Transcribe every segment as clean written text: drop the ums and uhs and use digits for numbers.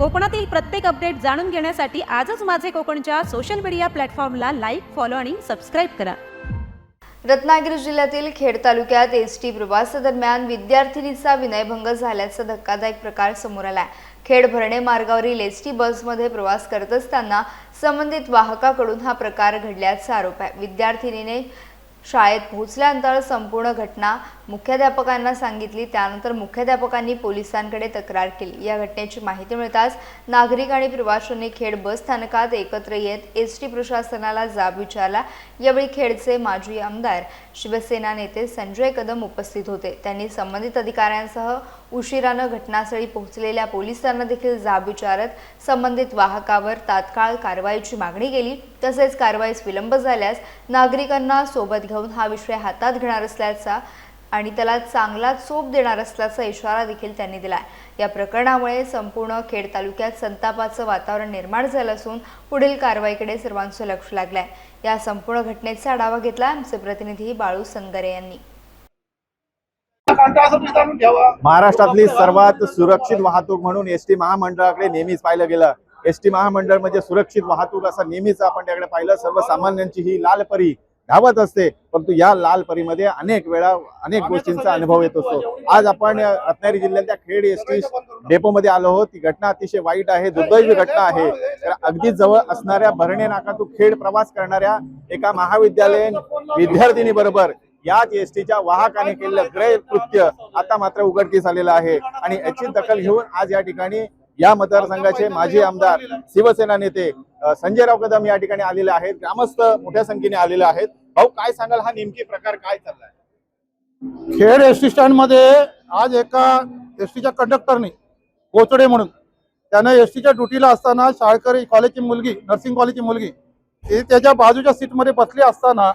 कोकणातील प्रत्येक अपडेट जाणून घेण्यासाठी आजच माझे कोकणच्या सोशल मीडिया प्लॅटफॉर्मला लाईक, फॉलो आणि सबस्क्राईब करा। रत्नागिरी जिल्ह्यातील खेड तालुक्यात एसटी प्रवासादरम्यान विद्यार्थिनीचा विनयभंग झाल्याचा धक्कादायक प्रकार समोर आलाय। खेड भरणे मार्गावरील एसटी बसमध्ये प्रवास करत असताना संबंधित वाहकाकडून हा प्रकार घडल्याचा आरोप आहे। विद्यार्थिनीने शाळेत पोहोचल्यानंतर संपूर्ण घटना मुख्याध्यापकांना सांगितली। त्यानंतर मुख्याध्यापकांनी पोलिसांकडे तक्रार केली। या घटनेची माहिती मिळताच नागरिक आणि प्रवाशांनी खेड बस स्थानकात एकत्र येत एसटी प्रशासनाला जाब विचारला। यावेळी खेडचे माजी आमदार शिवसेना नेते संजय कदम उपस्थित होते। त्यांनी संबंधित अधिकाऱ्यांसह उशिराने घटनास्थळी पोहोचलेल्या पोलिसांना देखील जाब विचारत संबंधित वाहकावर तात्काळ कारवाईची मागणी केली। तसेच कारवाईस विलंब झाल्यास नागरिकांना सोबत घेऊन हा विषय हातात घेणार असल्याचा आणि त्याला चांगला चोप देणार असल्याचा इशारा देखील त्यांनी दिला। या प्रकरणामुळे संपूर्ण खेड तालुक्यात संतापाचं वातावरण निर्माण झालं असून पुढील कारवाईकडे सर्वांचं लक्ष लागलंय। या संपूर्ण घटनेचा आढावा घेतला आमचे प्रतिनिधी बाळू संगरे यांनी। महाराष्ट्रातली सर्वात सुरक्षित वाहतूक म्हणून एसटी महामंडळाकडे नेहमीच पाहिलं गेलं। एसटी महामंडळ म्हणजे सुरक्षित वाहतूक असं नेहमीच आपण त्याकडे पाहिलं। सर्वसामान्यांची ही लाल परी धावत असते, परंतु या लाल परीमध्ये अनेक वेळा अनेक गोष्टींचा अनुभव येत असतो। आज आपण रत्नागिरी जिल्ह्याच्या खेड एसटी डेपोमध्ये आलो आहोत। ती घटना अतिशय वाईट आहे, दुर्दैवी घटना आहे। अगदी जवळ असणाऱ्या भरणे नाकातून खेड प्रवास करणाऱ्या एका महाविद्यालयीन विद्यार्थिनी बरोबर याच एसटीच्या वाहकाने केलेलं गैर कृत्य आता मात्र उघडकीस आलेलं आहे आणि याची दखल घेऊन आज या ठिकाणी या मतदारसंघाचे माजी आमदार शिवसेना नेते संजयराव कदम या ठिकाणी आलेले आहेत। ग्रामस्थ मोठ्या संख्येने आलेले आहेत। भाऊ, काय सांगाल, हा नेमकी प्रकार काय चाललाय? खेड एसटी स्टँड मध्ये आज एका एसटीच्या कंडक्टरने कोचडे म्हणून त्याने एसटीच्या ड्युटीला असताना शाळकरी कॉलेजची मुलगी, नर्सिंग कॉलेजची मुलगी ती त्याच्या बाजूच्या सीटमध्ये बसली असताना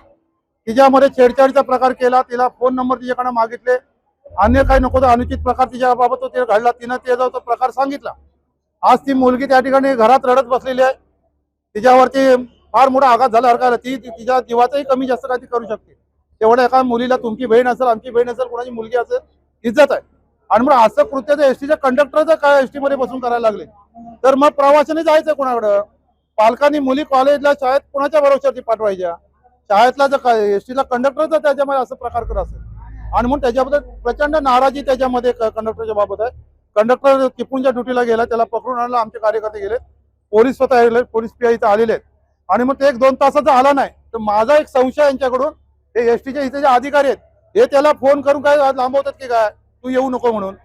तिच्यामध्ये छेडछाडचा प्रकार केला। तिला फोन नंबर तिच्याकडे मागितले, अन्य काही नको अनुचित प्रकार तिच्याबाबत तो घडला। तिनं त्याचा तो प्रकार सांगितला। आज ती मुलगी त्या ठिकाणी घरात रडत बसलेली आहे। तिच्यावरती फार मोठा आघात झाल्यासारखा ती तिच्या जीवाचाही कमी जास्त काही करू शकते। तेवढ्या एका मुलीला तुमची बहीण असेल, आमची बहीण असेल, कोणाची मुलगी असेल, इज्जत आहे। आणि मग असं कृत्य जर एसटीच्या कंडक्टरचं काय एसटी मध्ये बसून करायला लागले तर मग प्रवाशाने जायचं कोणाकडं? पालकांनी मुली कॉलेजला शाळेत कोणाच्या भरोश्यावरती पाठवायच्या? शाळेतला जर एसटीला कंडक्टरचा त्याच्यामध्ये असं प्रकार करत असेल आणि म्हणून त्याच्याबद्दल प्रचंड नाराजी त्याच्यामध्ये कंडक्टरच्या बाबत आहे। कंडक्टर चिपळूणच्या ड्युटीला गेला, त्याला पकडून आणलं, आमचे कार्यकर्ते गेले, पोलीस स्वतः आले, पोलीस पीआय इथं आलेले आहेत आणि मग ते 1-2 तासाचा आला नाही तर माझा एक संशय यांच्याकडून हे एसटीचे इथे जे अधिकारी आहेत हे त्याला फोन करून काय लांबवतात की काय तू येऊ नको म्हणून,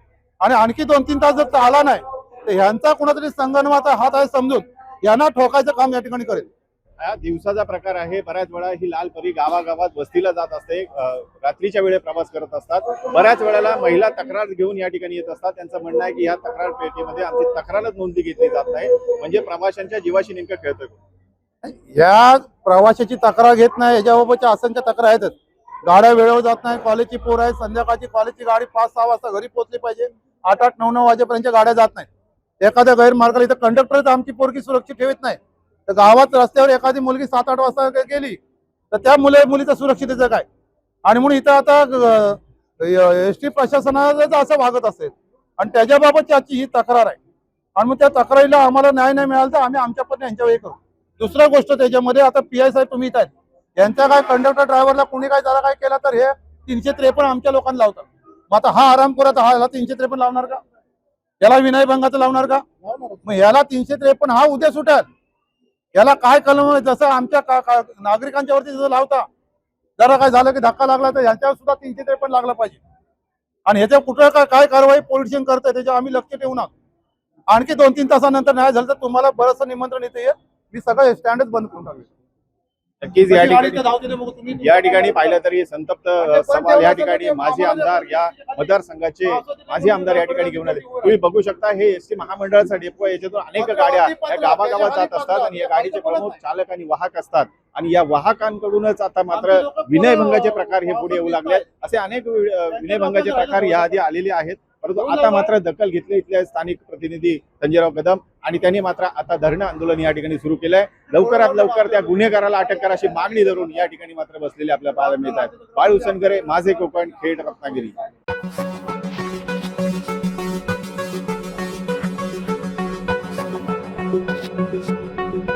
आणि आणखी 2-3 तास जर आला नाही तर ह्यांचा कुणातरी संगणमाचा हात आहे समजून यांना ठोकायचं काम या ठिकाणी करेल। हा दिवसाचा प्रकार आहे। बऱ्याच वेळा ही लाल परी गावागावात वस्तीला जात असते, रात्रीच्या वेळे प्रवास करत असतात। बऱ्याच वेळेला महिला तक्रार घेऊन या ठिकाणी येत असतात। त्यांचं म्हणणं आहे की या तक्रार पेटीमध्ये आमची तक्रारच नोंदणी घेतली जात नाही, म्हणजे प्रवाशांच्या जीवाशी नेमकं खेळतोय। या प्रवाशाची तक्रार घेत नाही, याच्याबाबतच्या असंख्य तक्रार आहेतच। गाड्या वेळेवर जात नाही, कॉलेजची पोर आहे, संध्याकाळची कॉलेजची गाडी 5-6 वाजता घरी पोहोचली पाहिजे, 8-8, 9-9 वाजेपर्यंत गाड्या जात नाहीत। एखाद्या गैरमार्गाला इथं कंडक्टर आमची पोरगी सुरक्षित ठेवत नाही तर गावात रस्त्यावर एखादी मुलगी 7-8 वाजता गेली तर त्या मुलीचं सुरक्षितेचं काय? आणि म्हणून इथं आता एसटी प्रशासनाचं असं वागत असेल आणि त्याच्याबाबत त्याची ही तक्रार आहे आणि मग त्या तक्रारीला आम्हाला न्याय नाही मिळाला तर आम्ही आमच्या पद्धतीने यांच्या वेळी करू। दुसरा गोष्ट त्याच्यामध्ये आता पीआय साहेब तुम्ही इथं आहेत, यांच्या काय कंडक्टर ड्रायव्हरला कोणी काय जरा काय केला तर हे 353 आमच्या लोकांना लावतात। मग आता हा आराम करत ह्याला 353 लावणार का? याला विनयभंगाचं लावणार का? मग याला 353 हा उद्या सुटेल। याला काय कलम जसं आमच्या नागरिकांच्या वरती जसं लावता, जरा काय झालं की धक्का लागला तर यांच्यावर सुद्धा 353 लागला पाहिजे। आणि ह्याच्या कुठं काय कारवाई पोलिटिशियन करतंय त्याच्यावर आम्ही लक्ष ठेवू ना। आणखी 2-3 तासानंतर नाही झालं तर तुम्हाला बरंचसं निमंत्रण येते, मी सगळं स्टँडच बंद करून टाकले। नक्कीच या ठिकाणी पाहिलं तरी संतप्त सवाल या ठिकाणी माजी आमदार, या मतदारसंघाचे माजी आमदार या ठिकाणी घेऊन आले। तुम्ही बघू शकता हे एसटी महामंडळाचा डेपो, याच्यातून अनेक गाड्या या गावागावात जात असतात आणि या गाडीचे प्रमुख चालक आणि वाहक असतात आणि या वाहकांकडूनच आता मात्र विनयभंगाचे प्रकार हे पुढे येऊ लागले। असे अनेक विनयभंगाचे प्रकार याआधी आलेले आहेत, परंतु आता मात्र दखल घेतली इथले स्थानिक प्रतिनिधी संजयराव कदम आणि त्यांनी मात्र आता धरणं आंदोलन या ठिकाणी सुरू केलंय। लवकरात लवकर त्या गुन्हेगाराला अटक करा अशी मागणी धरून या ठिकाणी मात्र बसलेले आपल्याला पाहायला मिळत आहेत। बाळू संगरे, माझे कोकण, खेड, रत्नागिरी। आहे